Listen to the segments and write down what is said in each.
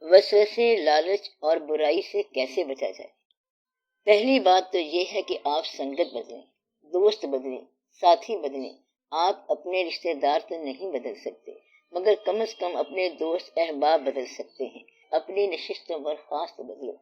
وسوسے، لالچ اور برائی سے کیسے بچا جائے؟ پہلی بات تو یہ ہے کہ آپ سنگت بدلیں، دوست بدلیں، ساتھی بدلیں۔ آپ اپنے رشتہ دار تو نہیں بدل سکتے، مگر کم از کم اپنے دوست احباب بدل سکتے ہیں۔ اپنی نشست و برخاست بدلو،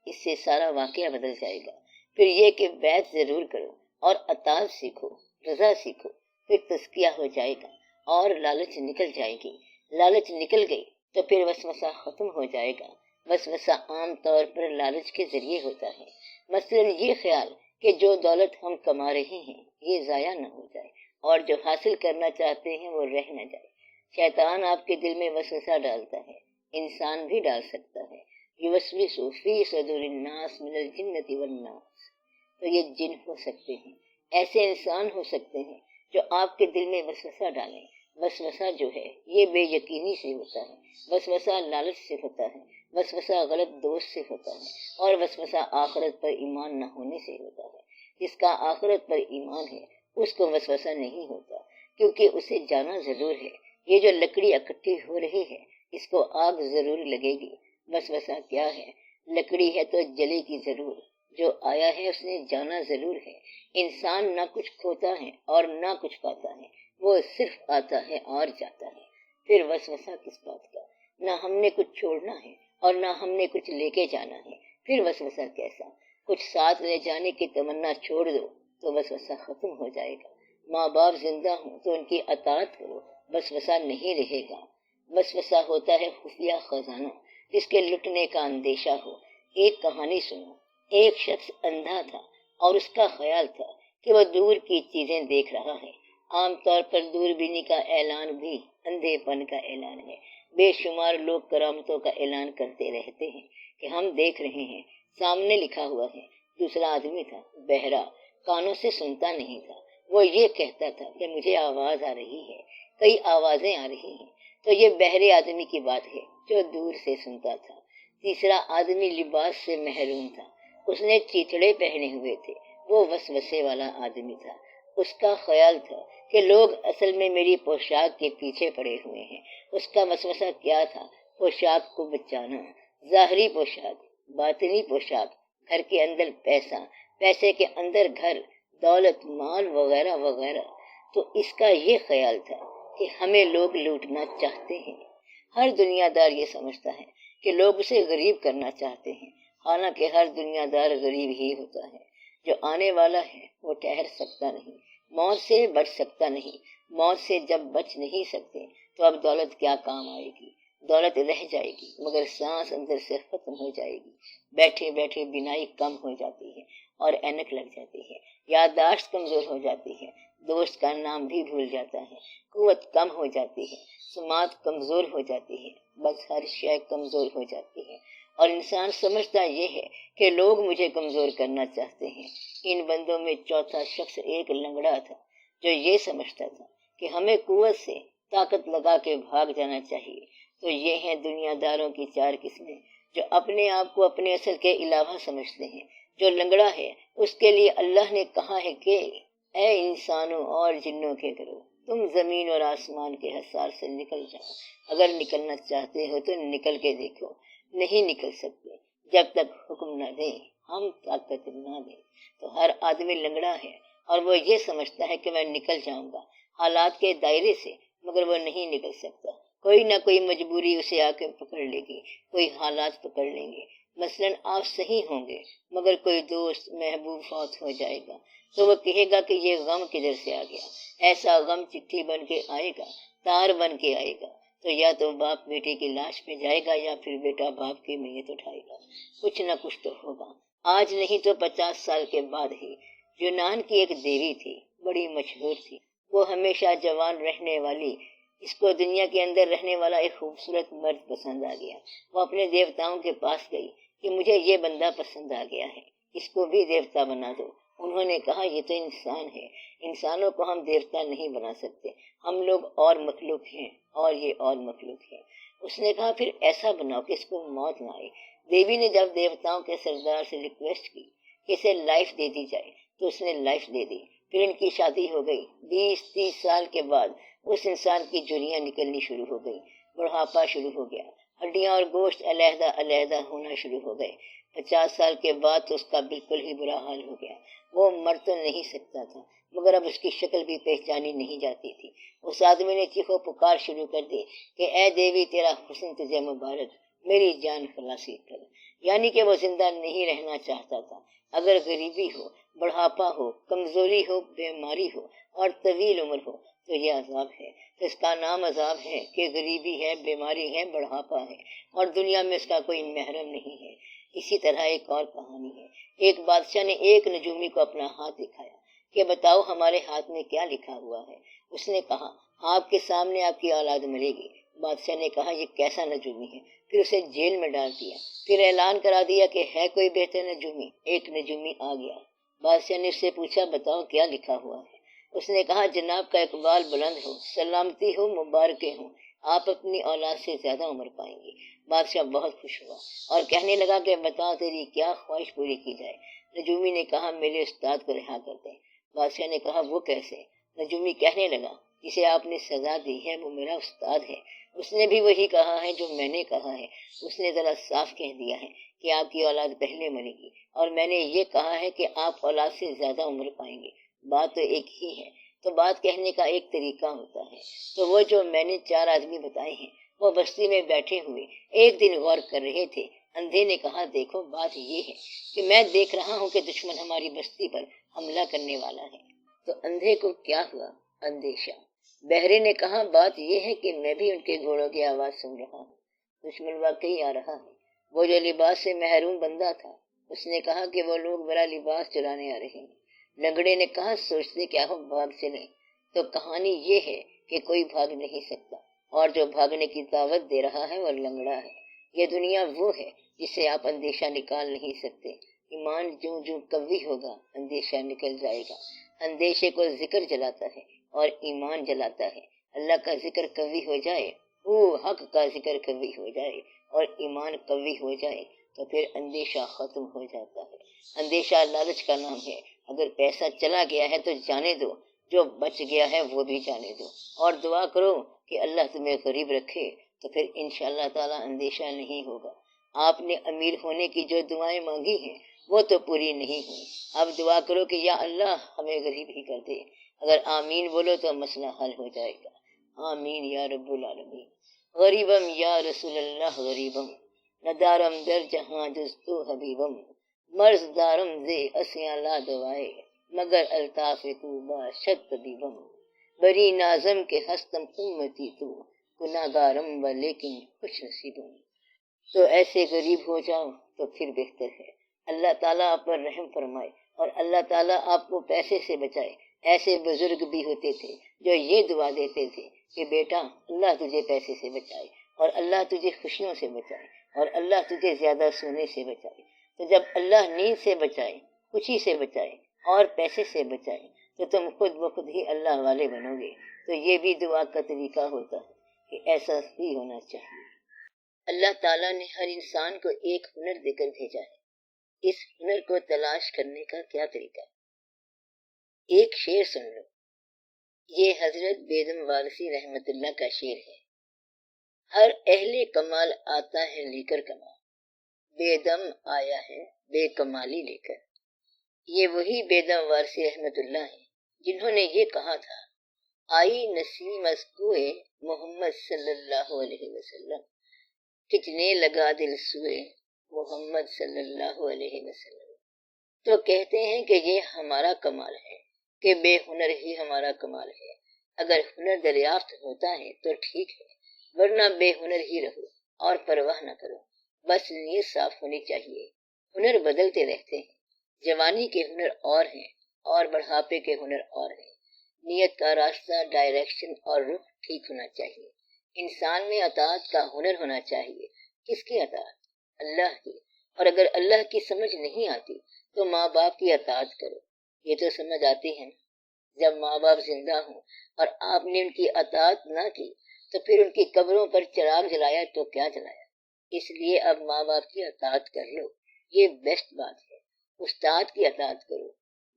اس سے سارا واقعہ بدل جائے گا۔ پھر یہ کہ بیعت ضرور کرو اور اطاعت سیکھو، رضا سیکھو، پھر تزکیہ ہو جائے گا اور لالچ نکل جائے گی۔ لالچ نکل گئی تو پھر وسوسہ ختم ہو جائے گا۔ وسوسہ عام طور پر لالچ کے ذریعے ہوتا ہے، مثلا یہ خیال کہ جو دولت ہم کما رہے ہیں یہ ضائع نہ ہو جائے اور جو حاصل کرنا چاہتے ہیں وہ رہ نہ جائے۔ شیطان آپ کے دل میں وسوسہ ڈالتا ہے، انسان بھی ڈال سکتا ہے۔ یوسوس فی صدور الناس من الجنۃ والناس، تو یہ جن ہو سکتے ہیں، ایسے انسان ہو سکتے ہیں جو آپ کے دل میں وسوسہ ڈالیں۔ وسوسہ جو ہے یہ بے یقینی سے ہوتا ہے، وسوسہ لالچ سے ہوتا ہے، وسوسہ غلط دوست سے ہوتا ہے، اور وسوسہ آخرت پر ایمان نہ ہونے سے ہوتا ہے۔ جس کا آخرت پر ایمان ہے اس کو وسوسہ نہیں ہوتا، کیونکہ اسے جانا ضرور ہے۔ یہ جو لکڑی اکٹھی ہو رہی ہے اس کو آگ ضرور لگے گی۔ وسوسہ کیا ہے؟ لکڑی ہے تو جلے گی ضرور، جو آیا ہے اس نے جانا ضرور ہے۔ انسان نہ کچھ کھوتا ہے اور نہ کچھ پاتا ہے، وہ صرف آتا ہے اور جاتا ہے۔ پھر وسوسہ کس بات کا؟ نہ ہم نے کچھ چھوڑنا ہے اور نہ ہم نے کچھ لے کے جانا ہے، پھر وسوسہ کیسا؟ کچھ ساتھ لے جانے کی تمنا چھوڑ دو تو وسوسہ ختم ہو جائے گا۔ ماں باپ زندہ ہوں تو ان کی اطاعت کرو، وسوسہ نہیں رہے گا۔ وسوسہ ہوتا ہے خفیہ خزانہ جس کے لٹنے کا اندیشہ ہو۔ ایک کہانی سنو۔ ایک شخص اندھا تھا اور اس کا خیال تھا کہ وہ دور کی چیزیں دیکھ رہا ہے۔ عام طور پر دوربینی کا اعلان بھی اندھے پن کا اعلان ہے۔ بے شمار لوگ کرامتوں کا اعلان کرتے رہتے ہیں کہ ہم دیکھ رہے ہیں، سامنے لکھا ہوا ہے۔ دوسرا آدمی تھا بہرا، کانوں سے سنتا نہیں تھا۔ وہ یہ کہتا تھا کہ مجھے آواز آ رہی ہے، کئی آوازیں آ رہی ہیں۔ تو یہ بہرے آدمی کی بات ہے جو دور سے سنتا تھا۔ تیسرا آدمی لباس سے محروم تھا، اس نے چیتڑے پہنے ہوئے تھے، وہ وسوسے والا آدمی تھا۔ اس کا خیال تھا کہ لوگ اصل میں میری پوشاک کے پیچھے پڑے ہوئے ہیں۔ اس کا وسوسہ کیا تھا؟ پوشاک کو بچانا، ظاہری پوشاک، باطنی پوشاک، گھر کے اندر پیسہ، پیسے کے اندر گھر، دولت، مال وغیرہ وغیرہ۔ تو اس کا یہ خیال تھا کہ ہمیں لوگ لوٹنا چاہتے ہیں۔ ہر دنیا دار یہ سمجھتا ہے کہ لوگ اسے غریب کرنا چاہتے ہیں، حالانکہ ہر دنیا دار غریب ہی ہوتا ہے۔ جو آنے والا ہے وہ ٹھہر سکتا نہیں، موت سے بچ سکتا نہیں۔ موت سے جب بچ نہیں سکتے تو اب دولت کیا کام آئے گی؟ دولت رہ جائے گی مگر سانس اندر سے ختم ہو جائے گی۔ بیٹھے بیٹھے بینائی کم ہو جاتی ہے اور اینک لگ جاتی ہے، یادداشت کمزور ہو جاتی ہے، دوست کا نام بھی بھول جاتا ہے، قوت کم ہو جاتی ہے، سماعت کمزور ہو جاتی ہے، بس ہر شے کمزور ہو جاتی ہے۔ اور انسان سمجھتا یہ ہے کہ لوگ مجھے کمزور کرنا چاہتے ہیں۔ ان بندوں میں چوتھا شخص ایک لنگڑا تھا جو یہ سمجھتا تھا کہ ہمیں قوت سے طاقت لگا کے بھاگ جانا چاہیے۔ تو یہ ہیں دنیا داروں کی چار قسمیں جو اپنے آپ کو اپنے اصل کے علاوہ سمجھتے ہیں۔ جو لنگڑا ہے اس کے لیے اللہ نے کہا ہے کہ اے انسانوں اور جنوں کے گروہ، تم زمین اور آسمان کے حصار سے نکل جاؤ۔ اگر نکلنا چاہتے ہو تو نکل کے دیکھو، نہیں نکل سکتے جب تک حکم نہ دیں، ہم طاقت نہ دیں۔ تو ہر آدمی لنگڑا ہے اور وہ یہ سمجھتا ہے کہ میں نکل جاؤں گا حالات کے دائرے سے، مگر وہ نہیں نکل سکتا۔ کوئی نہ کوئی مجبوری اسے آ کے پکڑ لے گی، کوئی حالات پکڑ لیں گے۔ مثلا آپ صحیح ہوں گے مگر کوئی دوست محبوب فوت ہو جائے گا تو وہ کہے گا کہ یہ غم کدھر سے آ گیا۔ ایسا غم چٹھی بن کے آئے گا، تار بن کے آئے گا، تو یا تو باپ بیٹے کی لاش پہ جائے گا یا پھر بیٹا باپ کی میت اٹھائے گا۔ کچھ نہ کچھ تو ہوگا، آج نہیں تو 50 سال کے بعد ہی۔ یونان کی ایک دیوی تھی، بڑی مشہور تھی، وہ ہمیشہ جوان رہنے والی۔ اس کو دنیا کے اندر رہنے والا ایک خوبصورت مرد پسند آ گیا۔ وہ اپنے دیوتاؤں کے پاس گئی کہ مجھے یہ بندہ پسند آ گیا ہے، اس کو بھی دیوتا بنا دو۔ انہوں نے کہا یہ تو انسان ہے، انسانوں کو ہم دیوتا نہیں بنا سکتے، ہم لوگ اور مخلوق ہیں اور یہ اور مخلوق ہے۔ اس نے کہا پھر ایسا بناؤ کہ اس کو موت نہ آئے۔ دیوی نے جب دیوتاؤں کے سردار سے ریکویسٹ کی کہ اسے لائف دے دی جائے تو اس نے لائف دے دی۔ پھر ان کی شادی ہو گئی۔ 20-30 سال کے بعد اس انسان کی جوریاں نکلنی شروع ہو گئی، بڑھاپا شروع ہو گیا، ہڈیاں اور گوشت علیحدہ علیحدہ ہونا شروع ہو گئے۔ 50 سال کے بعد تو اس کا بالکل ہی برا حال ہو گیا۔ وہ مر تو نہیں سکتا تھا، مگر اب اس کی شکل بھی پہچانی نہیں جاتی تھی۔ اس آدمی نے چیخو پکار شروع کر دی کہ اے دیوی، تیرا حسن تجھے مبارک، میری جان خلاصی کر۔ یعنی کہ وہ زندہ نہیں رہنا چاہتا تھا۔ اگر غریبی ہو، بڑھاپا ہو، کمزوری ہو، بیماری ہو اور طویل عمر ہو تو یہ عذاب ہے، تو اس کا نام عذاب ہے کہ غریبی ہے، بیماری ہے، بڑھاپا ہے اور دنیا میں اس کا کوئی محرم نہیں ہے۔ اسی طرح ایک اور کہانی ہے۔ ایک بادشاہ نے ایک نجومی کو اپنا ہاتھ دکھایا کہ بتاؤ ہمارے ہاتھ میں کیا لکھا ہوا ہے۔ اس نے کہا آپ کے سامنے آپ کی اولاد مرے گی۔ بادشاہ نے کہا یہ کیسا نجومی ہے؟ پھر اسے جیل میں ڈال دیا۔ پھر اعلان کرا دیا کہ ہے کوئی بہتر نجومی؟ ایک نجومی آ گیا۔ بادشاہ نے اس سے پوچھا بتاؤ کیا لکھا ہوا ہے؟ اس نے کہا جناب کا اقبال بلند ہو، سلامتی ہو، مبارکیں ہوں، آپ اپنی اولاد سے زیادہ عمر پائیں گے۔ بادشاہ بہت خوش ہوا اور کہنے لگا کہ بتا تیری کیا خواہش پوری کی جائے۔ نجومی نے کہا میرے استاد کو رہا کر دیں۔ بادشاہ نے کہا وہ کیسے؟ نجومی کہنے لگا جسے آپ نے سزا دی ہے وہ میرا استاد ہے، اس نے بھی وہی کہا ہے جو میں نے کہا ہے۔ اس نے ذرا صاف کہہ دیا ہے کہ آپ کی اولاد پہلے مرے گی اور میں نے یہ کہا ہے کہ آپ اولاد سے زیادہ عمر پائیں گے۔ بات تو ایک ہی ہے، تو بات کہنے کا ایک طریقہ ہوتا ہے۔ تو وہ جو میں نے 4 آدمی بتائے ہیں وہ بستی میں بیٹھے ہوئے ایک دن غور کر رہے تھے۔ اندھے نے کہا دیکھو بات یہ ہے کہ میں دیکھ رہا ہوں کہ دشمن ہماری بستی پر حملہ کرنے والا ہے۔ تو اندھے کو کیا ہوا؟ اندیشہ۔ بہرے نے کہا بات یہ ہے کہ میں بھی ان کے گھوڑوں کی آواز سن رہا ہوں، دشمن واقعی آ رہا ہے۔ وہ جو لباس سے محروم بندہ تھا اس نے کہا کہ وہ لوگ بڑا لباس چرانے آ رہے ہیں۔ لنگڑے نے کہا سوچتے کیا ہو بھاگ چلیں۔ تو کہانی یہ ہے کہ کوئی بھاگ نہیں سکتا اور جو بھاگنے کی دعوت دے رہا ہے وہ لنگڑا ہے۔ یہ دنیا وہ ہے جس سے آپ اندیشہ نکال نہیں سکتے۔ ایمان جوں جوں قوی ہوگا اندیشہ نکل جائے گا۔ اندیشے کو ذکر جلاتا ہے اور ایمان جلاتا ہے۔ اللہ کا ذکر قوی ہو جائے، حق کا ذکر قوی ہو جائے اور ایمان قوی ہو جائے تو پھر اندیشہ ختم ہو جاتا ہے۔ اندیشہ لالچ کا نام ہے۔ اگر پیسہ چلا گیا ہے تو جانے دو، جو بچ گیا ہے وہ بھی جانے دو اور دعا کرو کہ اللہ تمہیں غریب رکھے تو پھر انشاءاللہ تعالی اندیشہ نہیں ہوگا۔ آپ نے امیر ہونے کی جو دعائیں مانگی ہیں وہ تو پوری نہیں ہوئی۔ اب دعا کرو کہ یا اللہ ہمیں غریب ہی کر دے۔ اگر آمین بولو تو مسئلہ حل ہو جائے گا۔ آمین یا رب العالمین۔ غریبم یا رسول اللہ غریبم، ندارم در جہاں جز تو حبیبم، مرض دارم زے اسیاں لا دوائے، مگر الطاف تو باشد طبیبم، بری نازم کے ہستم امتی تو، گناہگارم و لیکن خوش نصیبم۔ تو ایسے غریب ہو جاؤ تو پھر بہتر ہے۔ اللہ تعالیٰ آپ پر رحم فرمائے اور اللہ تعالیٰ آپ کو پیسے سے بچائے۔ ایسے بزرگ بھی ہوتے تھے جو یہ دعا دیتے تھے کہ بیٹا اللہ تجھے پیسے سے بچائے اور اللہ تجھے خوشیوں سے بچائے اور اللہ تجھے زیادہ سونے سے بچائے۔ تو جب اللہ نیند سے بچائے، خوشی سے بچائے اور پیسے سے بچائے تو تم خود بخود ہی اللہ والے بنو گے۔ تو یہ بھی دعا کا طریقہ ہوتا ہے کہ ایسا ہی ہونا چاہیے۔ اللہ تعالیٰ نے ہر انسان کو ایک ہنر دے کر بھیجا ہے۔ اس ہنر کو تلاش کرنے کا کیا طریقہ ہے؟ ایک شعر سن لو۔ یہ حضرت بیدم وارثی رحمت اللہ کا شعر ہے۔ ہر اہل کمال آتا ہے لے کر کمال، بیدم آیا ہے بے کمالی لے کر۔ یہ وہی بیدم وارثی رحمت اللہ ہیں جنہوں نے یہ کہا تھا آئی نسیم از کوئے محمد صلی اللہ علیہ وسلم، کھچنے لگا دل سوئے محمد صلی اللہ علیہ وسلم۔ تو کہتے ہیں کہ یہ ہمارا کمال ہے کہ بے ہنر ہی ہمارا کمال ہے۔ اگر ہنر دریافت ہوتا ہے تو ٹھیک ہے، ورنہ بے ہنر ہی رہو اور پرواہ نہ کرو۔ بس نیت صاف ہونی چاہیے۔ ہنر بدلتے رہتے ہیں۔ جوانی کے ہنر اور ہیں اور بڑھاپے کے ہنر اور ہیں۔ نیت کا راستہ، ڈائریکشن اور رخ ٹھیک ہونا چاہیے۔ انسان میں اطاعت کا ہنر ہونا چاہیے۔ کس کی اطاعت؟ اللہ کی۔ اور اگر اللہ کی سمجھ نہیں آتی تو ماں باپ کی اطاعت کرو۔ یہ تو سمجھ آتی ہے نا؟ جب ماں باپ زندہ ہوں اور آپ نے ان کی اطاعت نہ کی تو پھر ان کی قبروں پر چراغ جلایا تو کیا جلایا؟ اس لیے اب ماں باپ کی اطاعت کر لو، یہ بیسٹ بات ہے۔ استاد کی اطاعت کرو،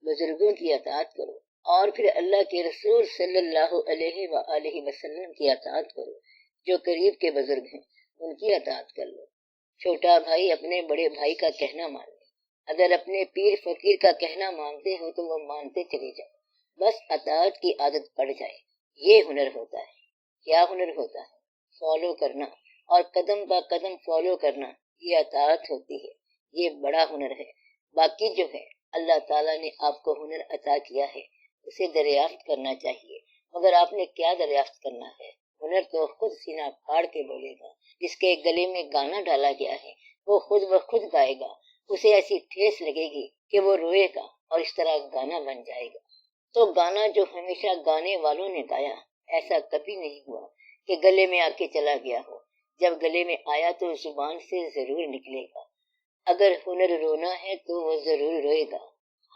بزرگوں کی اطاعت کرو اور پھر اللہ کے رسول صلی اللہ علیہ وآلہ وسلم کی اطاعت کرو۔ جو قریب کے بزرگ ہیں ان کی اطاعت کر لو۔ چھوٹا بھائی اپنے بڑے بھائی کا کہنا مان لے۔ اگر اپنے پیر فقیر کا کہنا مانتے ہو تو وہ مانتے چلے جاؤ، بس اطاعت کی عادت پڑ جائے۔ یہ ہنر ہوتا ہے۔ کیا ہنر ہوتا ہے؟ فالو کرنا، اور قدم با قدم فالو کرنا، یہ اطاعت ہوتی ہے۔ یہ بڑا ہنر ہے۔ باقی جو ہے، اللہ تعالیٰ نے آپ کو ہنر عطا کیا ہے، اسے دریافت کرنا چاہیے۔ مگر آپ نے کیا دریافت کرنا ہے؟ ہنر تو خود سینہ پھاڑ کے بولے گا۔ جس کے گلے میں گانا ڈالا گیا ہے وہ خود بخود گائے گا۔ اسے ایسی ٹھیس لگے گی کہ وہ روئے گا اور اس طرح گانا بن جائے گا۔ تو گانا جو ہمیشہ گانے والوں نے گایا، ایسا کبھی نہیں ہوا کہ گلے میں آ کے چلا گیا ہو۔ جب گلے میں آیا تو زبان سے ضرور نکلے گا۔ اگر ہنر رونا ہے تو وہ ضرور روئے گا۔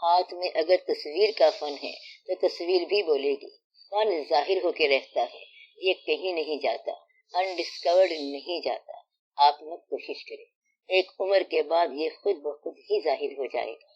ہاتھ میں اگر تصویر کا فن ہے تو تصویر بھی بولے گی۔ فن ظاہر ہو کے رہتا ہے، یہ کہیں نہیں جاتا، انڈسکورڈ نہیں جاتا۔ آپ مت کوشش کریں، ایک عمر کے بعد یہ خود بخود ہی ظاہر ہو جائے گا۔